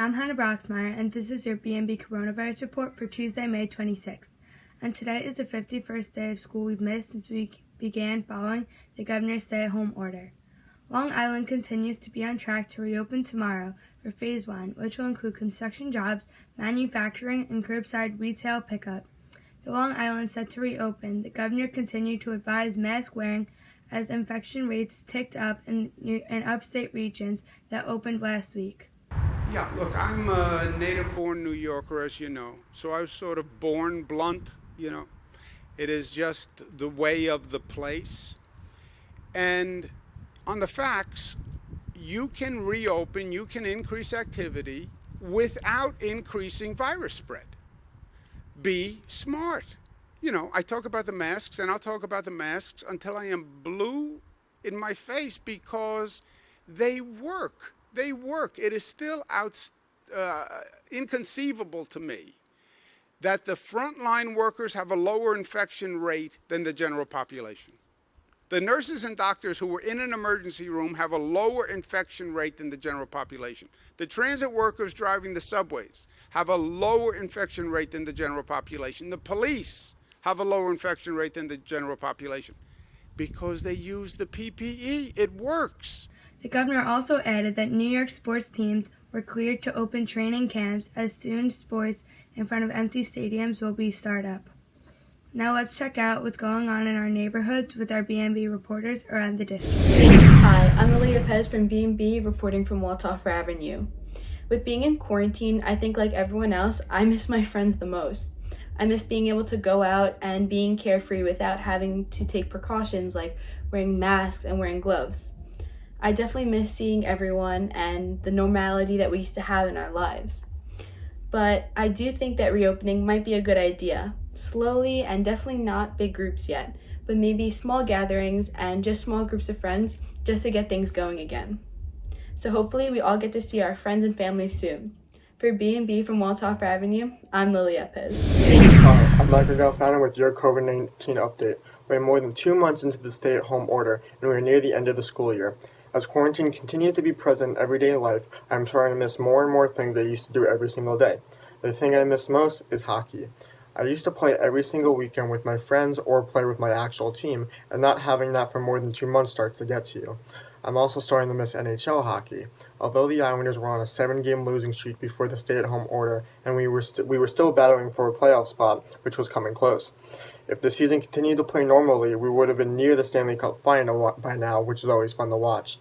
I'm Hannah Broxmeyer, and this is your BMB Coronavirus Report for Tuesday, May 26th. And today is the 51st day of school we've missed since we began following the governor's stay-at-home order. Long Island continues to be on track to reopen tomorrow for Phase 1, which will include construction jobs, manufacturing, and curbside retail pickup. The Long Island set to reopen, the governor continued to advise mask wearing as infection rates ticked up in upstate regions that opened last week. Yeah, look, I'm a native-born New Yorker, as you know, so I was sort of born blunt, It is just the way of the place. And on the facts, you can reopen, you can increase activity without increasing virus spread. Be smart. I talk about the masks, and I'll talk about the masks until I am blue in my face because they work. They work. It is still inconceivable to me that the frontline workers have a lower infection rate than the general population. The nurses and doctors who were in an emergency room have a lower infection rate than the general population. The transit workers driving the subways have a lower infection rate than the general population. The police have a lower infection rate than the general population because they use the PPE. It works. The governor also added that New York sports teams were cleared to open training camps as soon sports in front of empty stadiums will be started up. Now let's check out what's going on in our neighborhoods with our BMB reporters around the district. Hi, I'm Lily Yepez from BMB reporting from Waltoffer Avenue. With being in quarantine, I think like everyone else, I miss my friends the most. I miss being able to go out and being carefree without having to take precautions like wearing masks and wearing gloves. I definitely miss seeing everyone and the normality that we used to have in our lives. But I do think that reopening might be a good idea. Slowly and definitely not big groups yet, but maybe small gatherings and just small groups of friends just to get things going again. So hopefully we all get to see our friends and family soon. For B&B from Waltoffer Avenue, I'm Lily Yepez. Hi, I'm Michael Galfano with your COVID-19 update. We're more than 2 months into the stay-at-home order, and we're near the end of the school year. As quarantine continues to be present in everyday life, I'm starting to miss more and more things I used to do every single day. The thing I miss most is hockey. I used to play every single weekend with my friends or play with my actual team, and not having that for more than 2 months starts to get to you. I'm also starting to miss NHL hockey. Although the Islanders were on a 7-game losing streak before the stay-at-home order, and we were still battling for a playoff spot, which was coming close. If the season continued to play normally, we would have been near the Stanley Cup final by now, which is always fun to watch.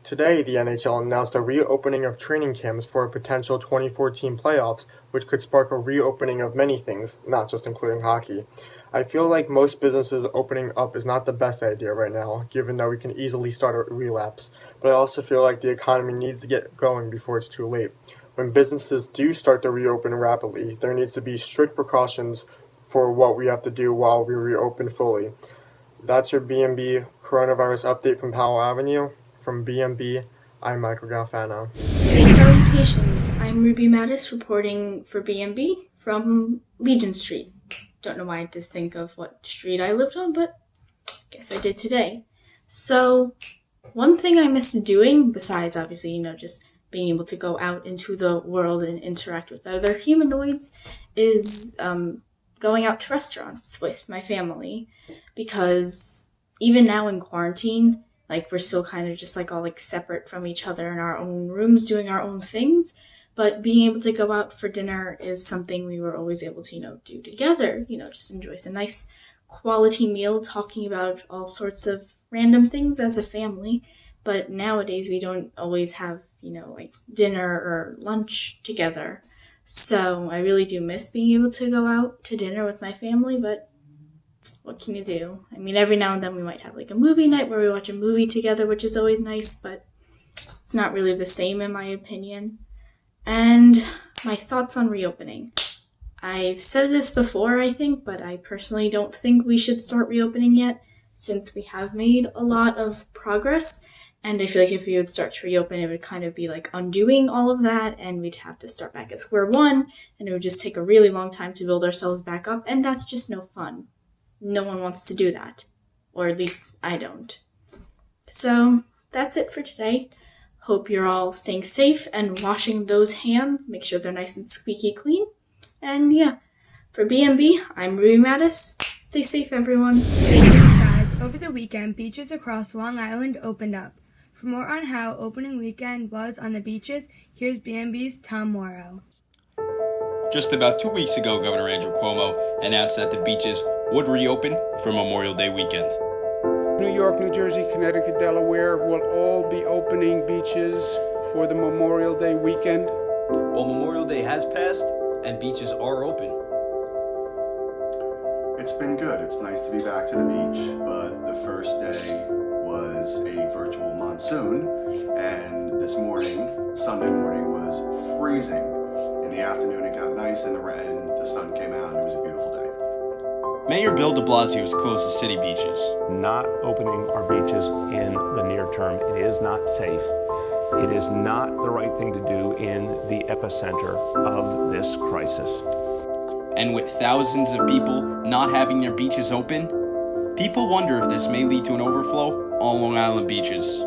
Today, the NHL announced a reopening of training camps for a potential 2014 playoffs, which could spark a reopening of many things, not just including hockey. I feel like most businesses opening up is not the best idea right now, given that we can easily start a relapse, but I also feel like the economy needs to get going before it's too late. When businesses do start to reopen rapidly, there needs to be strict precautions for what we have to do while we reopen fully. That's your BMB coronavirus update from Powell Avenue. From BMB, I'm Michael Galfano. Salutations, I'm Ruby Mattis reporting for BMB from Legion Street. Don't know why I had to think of what street I lived on, but guess I did today. So, one thing I miss doing, besides obviously, just being able to go out into the world and interact with other humanoids, is going out to restaurants with my family. Because even now in quarantine, we're still kind of just all separate from each other in our own rooms doing our own things. But being able to go out for dinner is something we were always able to, do together. Just enjoy some nice quality meal, talking about all sorts of random things as a family. But nowadays we don't always have, dinner or lunch together. So I really do miss being able to go out to dinner with my family, but what can you do? Every now and then we might have a movie night where we watch a movie together, which is always nice, but it's not really the same in my opinion. And my thoughts on reopening. I've said this before, I think, but I personally don't think we should start reopening yet, since we have made a lot of progress. And I feel like if we would start to reopen, it would kind of be undoing all of that, and we'd have to start back at square one, and it would just take a really long time to build ourselves back up, and that's just no fun. No one wants to do that. Or at least I don't. So, that's it for today. Hope you're all staying safe and washing those hands. Make sure they're nice and squeaky clean. And yeah, for BMB, I'm Ruby Mattis. Stay safe, everyone. Thanks, guys. Over the weekend, beaches across Long Island opened up. For more on how opening weekend was on the beaches, here's BMB's Tom Mauro. Just about 2 weeks ago, Governor Andrew Cuomo announced that the beaches would reopen for Memorial Day weekend. New York, New Jersey, Connecticut, Delaware will all be opening beaches for the Memorial Day weekend. Well, Memorial Day has passed and beaches are open. It's been good. It's nice to be back to the beach, but the first day was a virtual monsoon, and this morning, Sunday morning, was freezing. In the afternoon, it got nice, and the sun came out, and it was a beautiful day. Mayor Bill de Blasio has closed the city beaches. Not opening our beaches in the near term. It is not safe. It is not the right thing to do in the epicenter of this crisis. And with thousands of people not having their beaches open, people wonder if this may lead to an overflow on Long Island beaches.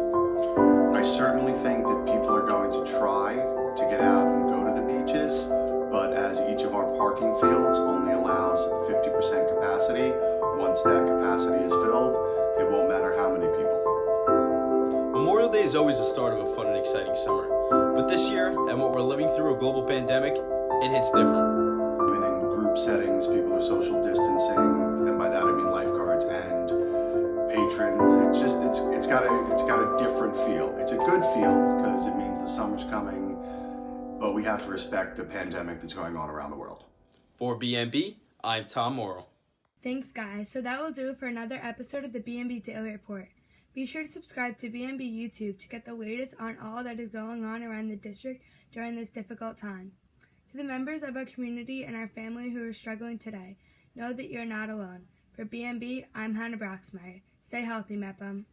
I certainly think that people are going to try to get out and go to the beaches, but as each of our parking fields only allows 50% capacity, once that capacity is filled, it won't matter how many people. Memorial Day is always the start of a fun and exciting summer, but this year, and what we're living through, a global pandemic, it hits different. Even in group settings, people are social distancing, and by that I mean lifeguards and patrons. It's got a different feel. It's a good feel because it means the summer's coming, but we have to respect the pandemic that's going on around the world. For BMB, I'm Tom Mauro. Thanks, guys. So that will do it for another episode of the BMB Daily Report. Be sure to subscribe to BMB YouTube to get the latest on all that is going on around the district during this difficult time. To the members of our community and our family who are struggling today, know that you're not alone. For BMB, I'm Hannah Broxmeyer. Stay healthy, MEPM.